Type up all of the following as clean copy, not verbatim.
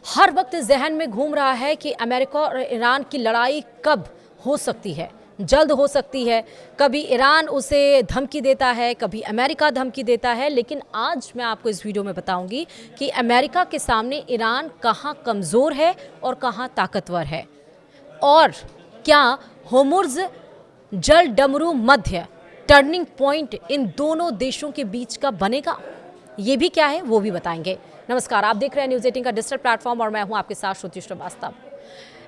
हर वक्त जहन में घूम रहा है कि अमेरिका और ईरान की लड़ाई कब हो सकती है, जल्द हो सकती है। कभी ईरान उसे धमकी देता है, कभी अमेरिका धमकी देता है, लेकिन आज मैं आपको इस वीडियो में बताऊंगी कि अमेरिका के सामने ईरान कहां कमज़ोर है और कहां ताकतवर है, और क्या होर्मुज़ जल डमरू मध्य टर्निंग पॉइंट इन दोनों देशों के बीच का बनेगा। ये भी क्या है वो भी बताएंगे। नमस्कार, आप देख रहे हैं न्यूज़ 18 का डिजिटल प्लेटफॉर्म और मैं हूं आपके साथ श्रुति श्रीवास्तव।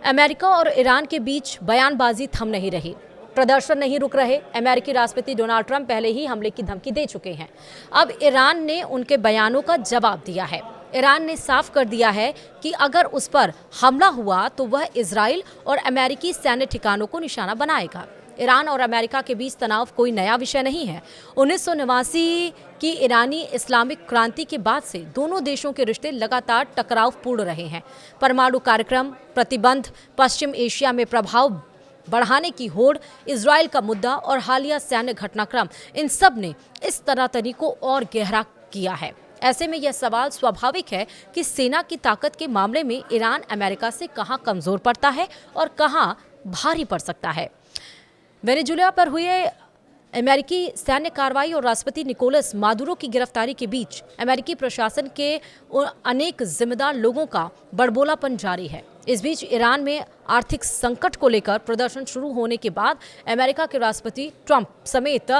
अमेरिका और ईरान के बीच बयानबाजी थम नहीं रही, प्रदर्शन नहीं रुक रहे। अमेरिकी राष्ट्रपति डोनाल्ड ट्रंप पहले ही हमले की धमकी दे चुके हैं। अब ईरान ने उनके बयानों का जवाब दिया है। ईरान ने साफ कर दिया है कि अगर उस पर हमला हुआ तो वह इजराइल और अमेरिकी सैन्य ठिकानों को निशाना बनाएगा। ईरान और अमेरिका के बीच तनाव कोई नया विषय नहीं है। 1989 की ईरानी इस्लामिक क्रांति के बाद से दोनों देशों के रिश्ते लगातार टकरावपूर्ण रहे हैं। परमाणु कार्यक्रम, प्रतिबंध, पश्चिम एशिया में प्रभाव बढ़ाने की होड़, इजराइल का मुद्दा और हालिया सैन्य घटनाक्रम, इन सब ने इस तनातनी को और गहरा किया है। ऐसे में यह सवाल स्वाभाविक है कि सेना की ताकत के मामले में ईरान अमेरिका से कहां कमजोर पड़ता है और कहां भारी पड़ सकता है। वेनेजुएला पर हुए अमेरिकी सैन्य कार्रवाई और राष्ट्रपति निकोलस मादुरो की गिरफ्तारी के बीच अमेरिकी प्रशासन के अनेक जिम्मेदार लोगों का बड़बोलापन जारी है। इस बीच ईरान में आर्थिक संकट को लेकर प्रदर्शन शुरू होने के बाद अमेरिका के राष्ट्रपति ट्रंप समेत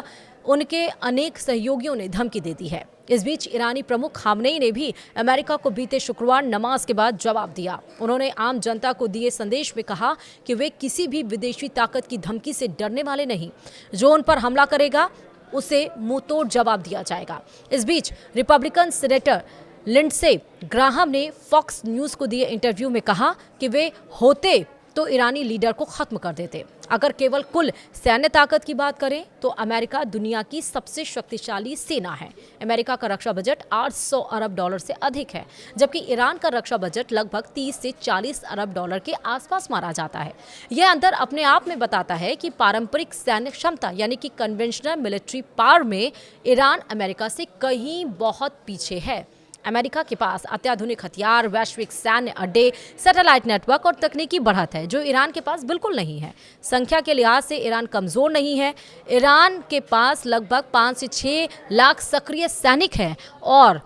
उनके अनेक सहयोगियों ने धमकी दे दी है। इस बीच ईरानी प्रमुख खामनेई ने भी अमेरिका को बीते शुक्रवार नमाज के बाद जवाब दिया। उन्होंने आम जनता को दिए संदेश में कहा कि वे किसी भी विदेशी ताकत की धमकी से डरने वाले नहीं। जो उन पर हमला करेगा उसे मुंहतोड़ जवाब दिया जाएगा। इस बीच रिपब्लिकन सीनेटर लिंडसे ग्राहम ने फॉक्स न्यूज़ को दिए इंटरव्यू में कहा कि वे होते तो ईरानी लीडर को खत्म कर देते। अगर केवल कुल सैन्य ताकत की बात करें तो अमेरिका दुनिया की सबसे शक्तिशाली सेना है। अमेरिका का रक्षा बजट 800 अरब डॉलर से अधिक है, जबकि ईरान का रक्षा बजट लगभग 30 से 40 अरब डॉलर के आसपास मारा जाता है। यह अंतर अपने आप में बताता है कि पारंपरिक सैन्य क्षमता यानी कि कन्वेंशनल मिलिट्री पावर में ईरान अमेरिका से कहीं बहुत पीछे है। अमेरिका के पास अत्याधुनिक हथियार, वैश्विक सैन्य अड्डे, सैटेलाइट नेटवर्क और तकनीकी बढ़त है, जो ईरान के पास बिल्कुल नहीं है। संख्या के लिहाज से ईरान कमज़ोर नहीं है। ईरान के पास लगभग 5 से 6 लाख सक्रिय सैनिक हैं और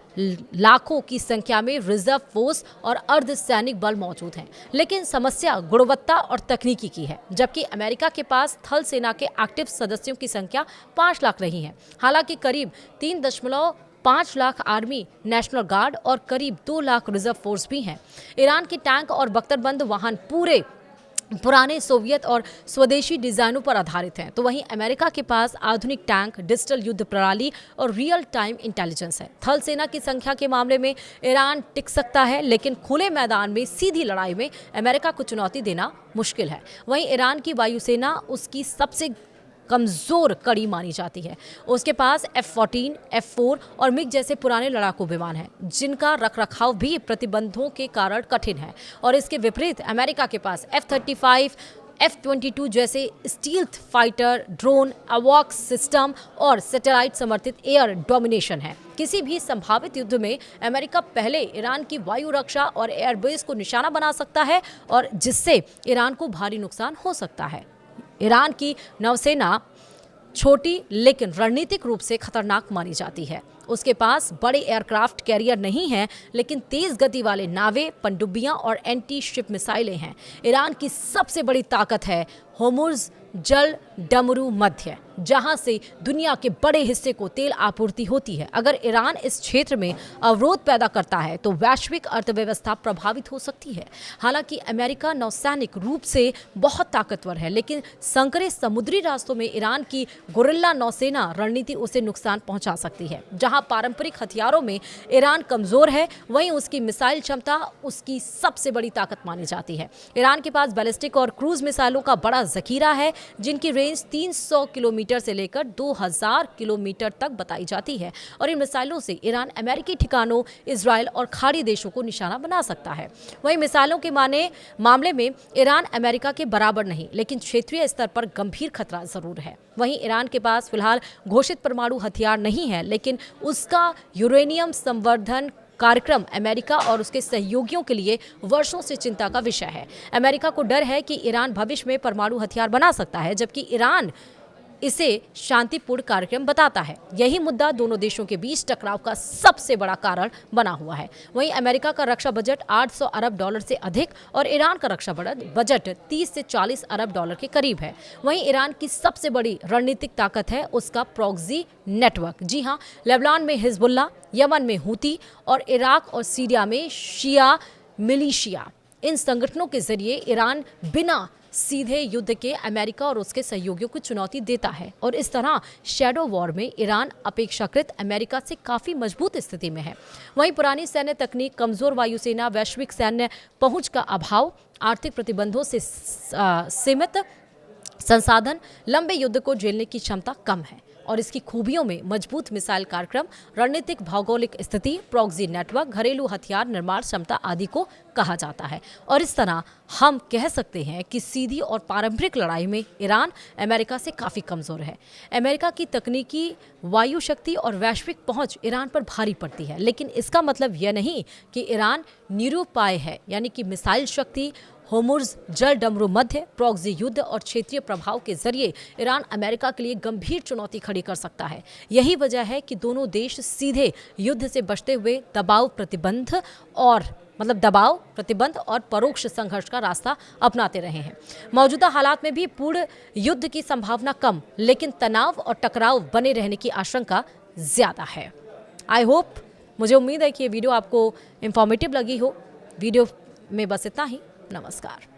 लाखों की संख्या में रिजर्व फोर्स और अर्धसैनिक बल मौजूद हैं। लेकिन समस्या गुणवत्ता और तकनीकी की है, जबकि अमेरिका के पास थल सेना के एक्टिव सदस्यों की संख्या 5 लाख रही है। हालांकि करीब 3.5 लाख आर्मी नेशनल गार्ड और करीब 2 लाख रिजर्व फोर्स भी हैं। ईरान के टैंक और बख्तरबंद वाहन पूरे पुराने सोवियत और स्वदेशी डिजाइनों पर आधारित हैं, तो वहीं अमेरिका के पास आधुनिक टैंक, डिजिटल युद्ध प्रणाली और रियल टाइम इंटेलिजेंस है। थल सेना की संख्या के मामले में ईरान टिक सकता है, लेकिन खुले मैदान में सीधी लड़ाई में अमेरिका को चुनौती देना मुश्किल है। वहीं ईरान की वायुसेना उसकी सबसे कमज़ोर कड़ी मानी जाती है। उसके पास F-14, F-4 और मिग जैसे पुराने लड़ाकू विमान हैं, जिनका रखरखाव भी प्रतिबंधों के कारण कठिन है। और इसके विपरीत अमेरिका के पास F-35, F-22 जैसे स्टील्थ फाइटर, ड्रोन, अवॉक सिस्टम और सैटेलाइट समर्थित एयर डोमिनेशन है। किसी भी संभावित युद्ध में अमेरिका पहले ईरान की वायु रक्षा और एयरबेस को निशाना बना सकता है, और जिससे ईरान को भारी नुकसान हो सकता है। ईरान की नौसेना छोटी लेकिन रणनीतिक रूप से खतरनाक मानी जाती है। उसके पास बड़े एयरक्राफ्ट कैरियर नहीं हैं, लेकिन तेज गति वाले नावे, पनडुब्बियां और एंटी शिप मिसाइलें हैं। ईरान की सबसे बड़ी ताकत है होर्मुज़ जल डमरू मध्य, जहां से दुनिया के बड़े हिस्से को तेल आपूर्ति होती है। अगर ईरान इस क्षेत्र में अवरोध पैदा करता है तो वैश्विक अर्थव्यवस्था प्रभावित हो सकती है। हालांकि अमेरिका नौसैनिक रूप से बहुत ताकतवर है, लेकिन संकरे समुद्री रास्तों में ईरान की गुरिल्ला नौसेना रणनीति उसे नुकसान पहुंचा सकती है। जहां पारंपरिक हथियारों में ईरान कमजोर है, वहीं उसकी मिसाइल क्षमता उसकी सबसे बड़ी ताकत मानी जाती है। ईरान के पास बैलिस्टिक और क्रूज मिसाइलों का बड़ा जखीरा है, जिनकी रेंज 300 किलोमीटर से लेकर 2000 किलोमीटर तक बताई जाती है, और इन मिसाइलों से ईरान अमेरिकी ठिकानों, इजराइल और खाड़ी देशों को निशाना बना सकता है। वहीं मिसाइलों के मामले में ईरान अमेरिका के बराबर नहीं, लेकिन क्षेत्रीय स्तर पर गंभीर खतरा जरूर है। वहीं ईरान के पास फिलहाल घोषित परमाणु हथियार नहीं है, लेकिन उसका यूरेनियम संवर्धन कार्यक्रम अमेरिका और उसके सहयोगियों के लिए वर्षों से चिंता का विषय है। अमेरिका को डर है कि ईरान भविष्य में परमाणु हथियार बना सकता है, जबकि ईरान इसे शांतिपूर्ण कार्यक्रम बताता है। यही मुद्दा दोनों देशों के बीच टकराव का सबसे बड़ा कारण बना हुआ है। वहीं अमेरिका का रक्षा बजट 800 अरब डॉलर से अधिक और ईरान का रक्षा बजट 30 से 40 अरब डॉलर के करीब है। वहीं ईरान की सबसे बड़ी रणनीतिक ताकत है उसका प्रॉक्सी नेटवर्क। जी हां, लेबनान में हिजबुल्ला, यमन में हूती और इराक और सीरिया में शिया मिलिशिया। इन संगठनों के जरिए ईरान बिना सीधे युद्ध के अमेरिका और उसके सहयोगियों को चुनौती देता है और इस तरह शैडो वॉर में ईरान अपेक्षाकृत अमेरिका से काफ़ी मजबूत स्थिति में है। वहीं पुरानी सैन्य तकनीक, कमज़ोर वायुसेना, वैश्विक सैन्य पहुंच का अभाव, आर्थिक प्रतिबंधों से सीमित संसाधन, लंबे युद्ध को झेलने की क्षमता कम है और इसकी खूबियों में मजबूत मिसाइल कार्यक्रम, रणनीतिक भौगोलिक स्थिति, प्रॉक्सी नेटवर्क, घरेलू हथियार निर्माण क्षमता आदि को कहा जाता है। और इस तरह हम कह सकते हैं कि सीधी और पारंपरिक लड़ाई में ईरान अमेरिका से काफ़ी कमज़ोर है। अमेरिका की तकनीकी, वायु शक्ति और वैश्विक पहुंच ईरान पर भारी पड़ती है, लेकिन इसका मतलब यह नहीं कि ईरान निरुपाय है, यानी कि मिसाइल शक्ति, होर्मुज़ जल डमरू मध्य, प्रॉक्सी युद्ध और क्षेत्रीय प्रभाव के जरिए ईरान अमेरिका के लिए गंभीर चुनौती खड़ी कर सकता है। यही वजह है कि दोनों देश सीधे युद्ध से बचते हुए दबाव, प्रतिबंध और परोक्ष संघर्ष का रास्ता अपनाते रहे हैं। मौजूदा हालात में भी पूर्ण युद्ध की संभावना कम, लेकिन तनाव और टकराव बने रहने की आशंका ज़्यादा है। मुझे उम्मीद है कि ये वीडियो आपको इंफॉर्मेटिव लगी हो। वीडियो में बस इतना ही। नमस्कार।